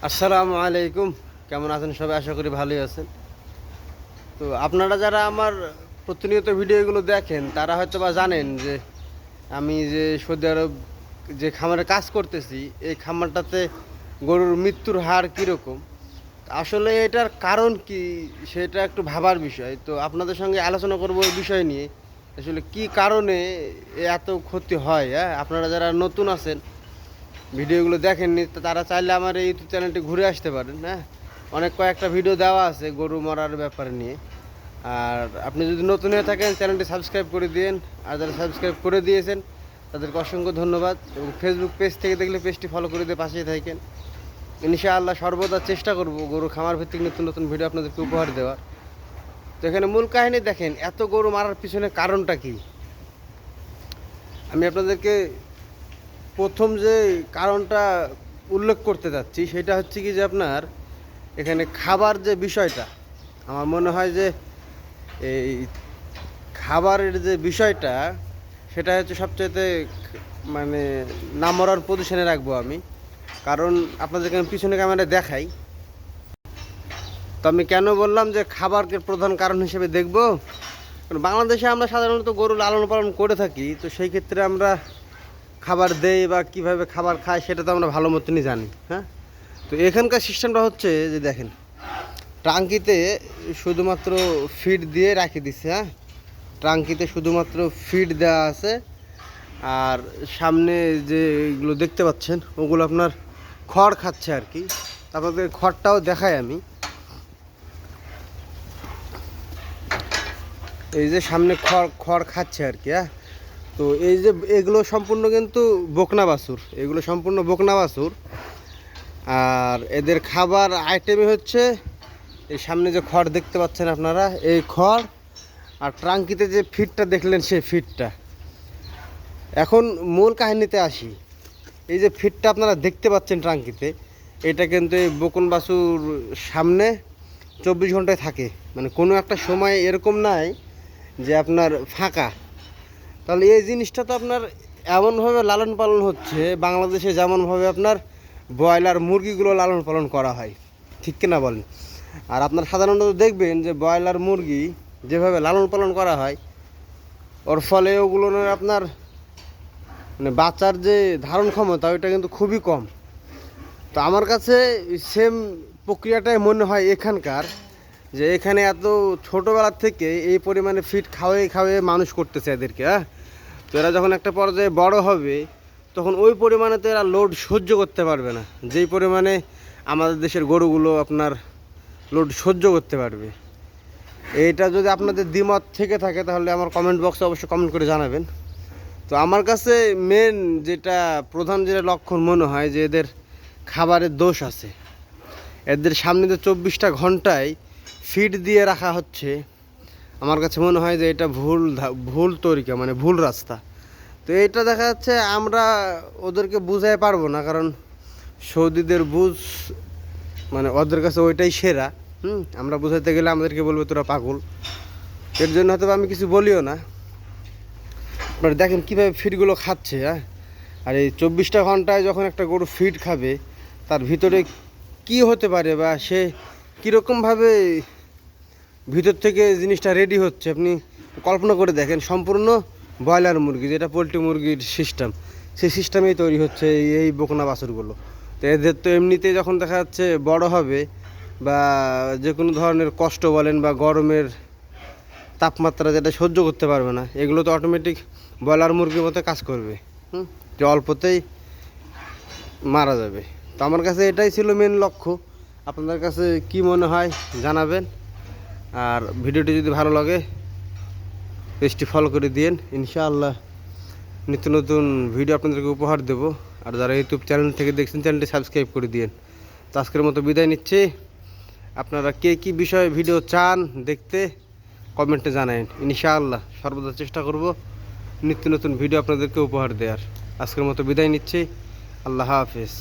আসসালামু আলাইকুম। কেমন আছেন সবাই? আশা করি ভালোই আছেন। তো আপনারা যারা আমার প্রতিনিয়ত ভিডিওগুলো দেখেন তারা হয়তো বা জানেন যে আমি যে সৌদি আরব যে খামারে কাজ করতেছি, এই খামারটাতে গরুর মৃত্যুর হার কীরকম, আসলে এটার কারণ কি সেটা একটু ভাবার বিষয়। তো আপনাদের সঙ্গে আলোচনা করব এই বিষয় নিয়ে, আসলে কি কারণে এত ক্ষতি হয়। হ্যাঁ, আপনারা যারা নতুন আছেন, ভিডিওগুলো দেখেননি, তো তারা চাইলে আমার এই ইউটিউব চ্যানেলটি ঘুরে আসতে পারেন। হ্যাঁ, অনেক কয়েকটা ভিডিও দেওয়া আছে গরু মরার ব্যাপার নিয়ে। আর আপনি যদি নতুন হয়ে থাকেন চ্যানেলটি সাবস্ক্রাইব করে দিন, আর যারা সাবস্ক্রাইব করে দিয়েছেন তাদেরকে অসংখ্য ধন্যবাদ। এবং ফেসবুক পেজ থেকে দেখলে পেজটি ফলো করে দিয়ে পাশেই থাকেন। ইনশাআল্লাহ সর্বদা চেষ্টা করব গরু খামার ভিত্তিক নতুন নতুন ভিডিও আপনাদেরকে উপহার দেওয়ার। তো এখানে মূল কাহিনী দেখেন, এত গরু মারার পিছনে কারণটা কি। আমি আপনাদেরকে প্রথম যে কারণটা উল্লেখ করতে যাচ্ছি সেটা হচ্ছে কি যে আপনার এখানে খাবার যে বিষয়টা, আমার মনে হয় যে এই খাবারের যে বিষয়টা সেটা হচ্ছে সবচাইতে মানে নাম্বার পজিশনে রাখবো আমি। কারণ আপনাদেরকে আমি পিছনে ক্যামেরা দেখাই। তো আমি কেন বললাম যে খাবারকে প্রধান কারণ হিসেবে দেখব, কারণ বাংলাদেশে আমরা সাধারণত গরু লালন পালন করে থাকি, তো সেই ক্ষেত্রে আমরা খাবার দেই বা কীভাবে খাবার খায় সেটা তো আমরা ভালো মতনই জানি। হ্যাঁ, তো এখানকার সিস্টেমটা হচ্ছে যে দেখেন, টাঙ্কিতে শুধুমাত্র ফিড দিয়ে রাখি দিচ্ছে। হ্যাঁ, টাঙ্কিতে শুধুমাত্র ফিড দেওয়া আছে। আর সামনে যে এগুলো দেখতে পাচ্ছেন ওগুলো আপনার খড় খাচ্ছে আর কি। আপনাদের খড়টাও দেখাই আমি। এই যে সামনে খড় খড় খাচ্ছে আর কি। হ্যাঁ, তো এই যে এগুলো সম্পূর্ণ কিন্তু বকনা বাছুর, এগুলো সম্পূর্ণ বকনা বাছুর। আর এদের খাবার আইটেমই হচ্ছে এই সামনে যে খড় দেখতে পাচ্ছেন আপনারা, এই খড় আর ট্রাঙ্কিতে যে ফিডটা দেখলেন সেই ফিডটা। এখন মূল কাহিনীতে আসি। এই যে ফিডটা আপনারা দেখতে পাচ্ছেন ট্রাঙ্কিতে, এটা কিন্তু এই বকুন বাছুর সামনে 24 ঘন্টায় থাকে। মানে কোনো একটা সময় এরকম নাই যে আপনার ফাঁকা। তাহলে এই জিনিসটা তো আপনার এমনভাবে লালন পালন হচ্ছে বাংলাদেশে যেমনভাবে আপনার ব্রয়লার মুরগিগুলো লালন পালন করা হয়, ঠিক কিনা বলেন? আর আপনার সাধারণত দেখবেন যে ব্রয়লার মুরগি যেভাবে লালন পালন করা হয়, ওর ফলে ওগুলো আপনার মানে বাচ্চার যে ধারণ ক্ষমতা ওইটা কিন্তু খুবই কম। তো আমার কাছে সেম প্রক্রিয়াটাই মনে হয় এখানকার, যে এখানে এত ছোটোবেলার থেকে এই পরিমাণে ফিড খাওয়াই খাওয়াই মানুষ করতেছে এদেরকে। হ্যাঁ, তো এরা যখন একটা পর্যায়ে বড় হবে তখন ওই পরিমাণে তো এরা লোড সহ্য করতে পারবে না, যেই পরিমাণে আমাদের দেশের গরুগুলো আপনার লোড সহ্য করতে পারবে। এইটা যদি আপনাদের দ্বিমত থেকে থাকে তাহলে আমার কমেন্ট বক্সে অবশ্যই কমেন্ট করে জানাবেন। তো আমার কাছে মেন যেটা প্রধান যেটা লক্ষণ মনে হয় যে এদের খাবারের দোষ আছে। এদের সামনে যে 24টা ঘন্টায় ফিড দিয়ে রাখা হচ্ছে, আমার কাছে মনে হয় যে এটা ভুল তরিকা, মানে ভুল রাস্তা। তো এইটা দেখা যাচ্ছে আমরা ওদেরকে বুঝাই পারবো না, কারণ সৌদিদের বুঝ মানে ওদের কাছে ওইটাই সেরা। আমরা বুঝাইতে গেলে আমাদেরকে বলবে তোরা পাগল। এর জন্য হয়তো আমি কিছু বলিও না। আপনারা দেখেন কীভাবে ফিডগুলো খাচ্ছে। হ্যাঁ, আর এই 24টা ঘন্টায় যখন একটা গরু ফিড খাবে তার ভিতরে কি হতে পারে বা সে কীরকমভাবে ভিতর থেকে জিনিসটা রেডি হচ্ছে আপনি কল্পনা করে দেখেন। সম্পূর্ণ ব্রয়লার মুরগি, যেটা পোলট্রি মুরগির সিস্টেম, সেই সিস্টেমেই তৈরি হচ্ছে এই বকনা বাছুরগুলো। তো এদের তো এমনিতেই যখন দেখা যাচ্ছে বড় হবে বা যে কোনো ধরনের কষ্ট বলেন বা গরমের তাপমাত্রা যেটা সহ্য করতে পারবে না, এগুলো তো অটোমেটিক ব্রয়লার মুরগির মতো কাজ করবে। যে অল্পতেই মারা যাবে। তো আমার কাছে এটাই ছিল মেন লক্ষ্য। আপনাদের কাছে কি মনে হয় জানাবেন। আর ভিডিওটি যদি ভালো লাগে পেজটি ফলো করে দিন। ইনশাআল্লাহ নিত্য নতুন ভিডিও আপনাদেরকে উপহার দেব। আর যারা ইউটিউব চ্যানেল থেকে দেখছেন চ্যানেলটি সাবস্ক্রাইব করে দিন। তো আজকের মতো বিদায় নিচ্ছি। আপনারা কে কী বিষয়ে ভিডিও চান দেখতে কমেন্টে জানাবেন। ইনশাআল্লাহ সর্বদা চেষ্টা করব নিত্য নতুন ভিডিও আপনাদেরকে উপহার দেওয়ার। আজকের মতো বিদায় নিচ্ছি। আল্লাহ হাফেজ।